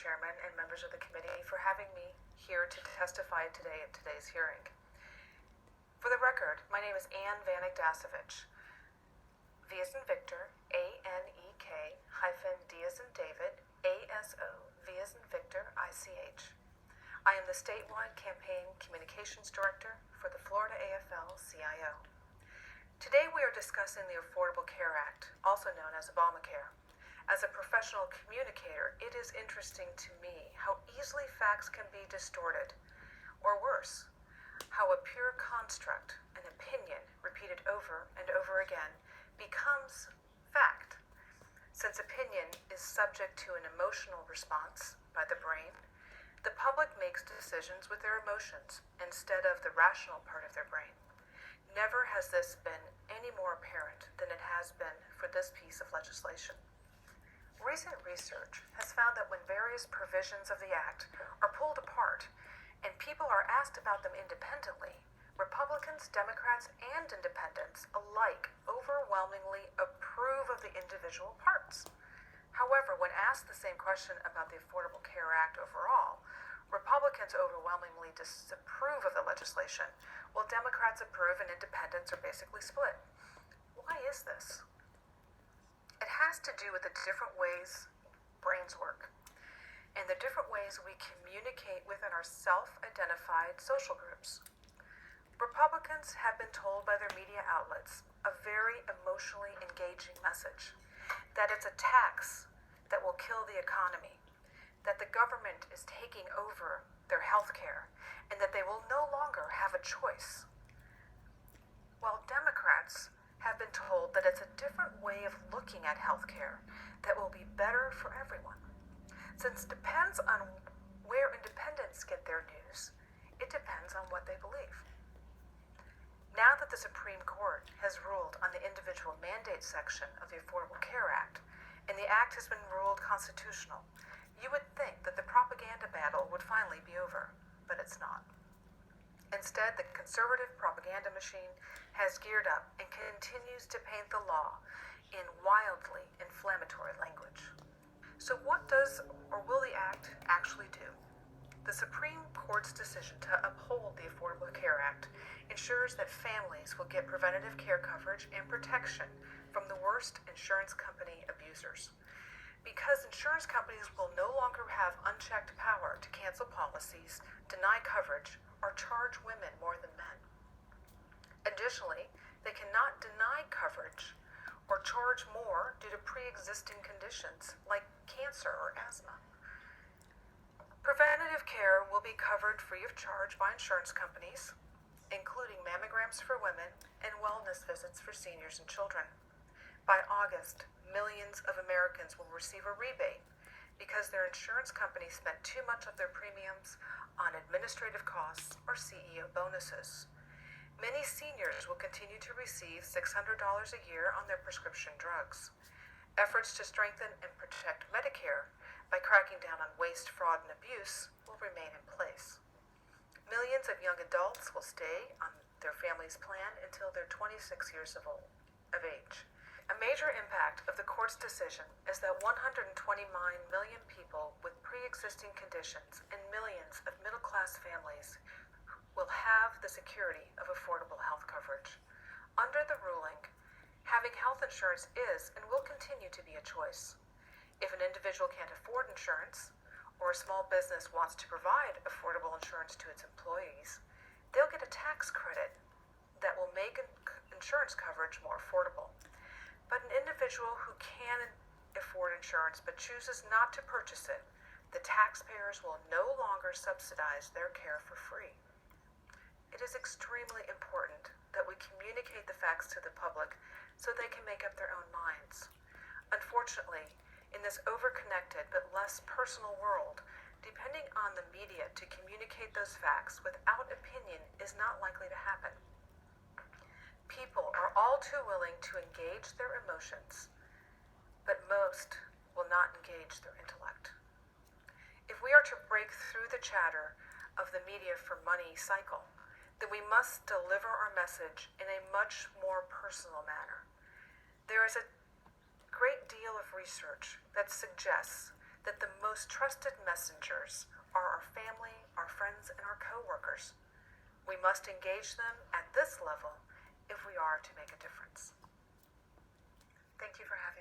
Chairman and members of the committee, for having me here to testify today at today's hearing. For the record, my name is Anne Vanek-Dasovich. V as in Victor, A-N-E-K hyphen D as in David, A-S-O, V as in Victor, I-C-H. I am the statewide campaign communications director for the Florida AFL-CIO. Today we are discussing the Affordable Care Act, also known as Obamacare. As a professional communicator, it is interesting to me how easily facts can be distorted, or worse, how a pure construct, an opinion repeated over and over again, becomes fact. Since opinion is subject to an emotional response by the brain, the public makes decisions with their emotions instead of the rational part of their brain. Never has this been any more apparent than it has been for this piece of legislation. Recent research has found that when various provisions of the Act are pulled apart and people are asked about them independently, Republicans, Democrats, and independents alike overwhelmingly approve of the individual parts. However, when asked the same question about the Affordable Care Act overall, Republicans overwhelmingly disapprove of the legislation, while Democrats approve and independents are basically split. Why is this? It has to do with the different ways brains work and the different ways we communicate within our self-identified social groups. Republicans have been told by their media outlets a very emotionally engaging message, that it's a tax that will kill the economy, that the government is taking over their health care, and that they will no longer have a choice. While Democrats have been told that it's a different way of looking at healthcare that will be better for everyone. Since it depends on where independents get their news, it depends on what they believe. Now that the Supreme Court has ruled on the individual mandate section of the Affordable Care Act, and the act has been ruled constitutional, you would think that the propaganda battle would finally be over, but it's not. Instead, the conservative propaganda machine has geared up and continues to paint the law in wildly inflammatory language. So what does or will the act actually do? The Supreme Court's decision to uphold the Affordable Care Act ensures that families will get preventative care coverage and protection from the worst insurance company abusers. Because insurance companies will no longer have unchecked power to cancel policies, deny coverage, or charge women more than men. Additionally, they cannot deny coverage or charge more due to pre-existing conditions like cancer or asthma. Preventative care will be covered free of charge by insurance companies, including mammograms for women and wellness visits for seniors and children. By August, millions of Americans will receive a rebate because their insurance company spent too much of their premiums on administrative costs or CEO bonuses. Many seniors will continue to receive $600 a year on their prescription drugs. Efforts to strengthen and protect Medicare by cracking down on waste, fraud, and abuse will remain in place. Millions of young adults will stay on their family's plan until they're 26 years of age. A major impact of the court's decision is that 129 million people with pre-existing conditions and millions of middle-class families will have the security of affordable health coverage. Under the ruling, having health insurance is and will continue to be a choice. If an individual can't afford insurance, or a small business wants to provide affordable insurance to its employees, they'll get a tax credit that will make insurance coverage more affordable. But an individual who can afford insurance but chooses not to purchase it, the taxpayers will no longer subsidize their care for free. It is extremely important that we communicate the facts to the public so they can make up their own minds. Unfortunately, in this over-connected but less personal world, depending on the media to communicate those facts without opinion is not likely to happen. People are all too willing to engage their emotions, but most will not engage their intellect. If we are to break through the chatter of the media for money cycle, then we must deliver our message in a much more personal manner. There is a great deal of research that suggests that the most trusted messengers are our family, our friends, and our coworkers. We must engage them at this level if we are to make a difference. Thank you for having me.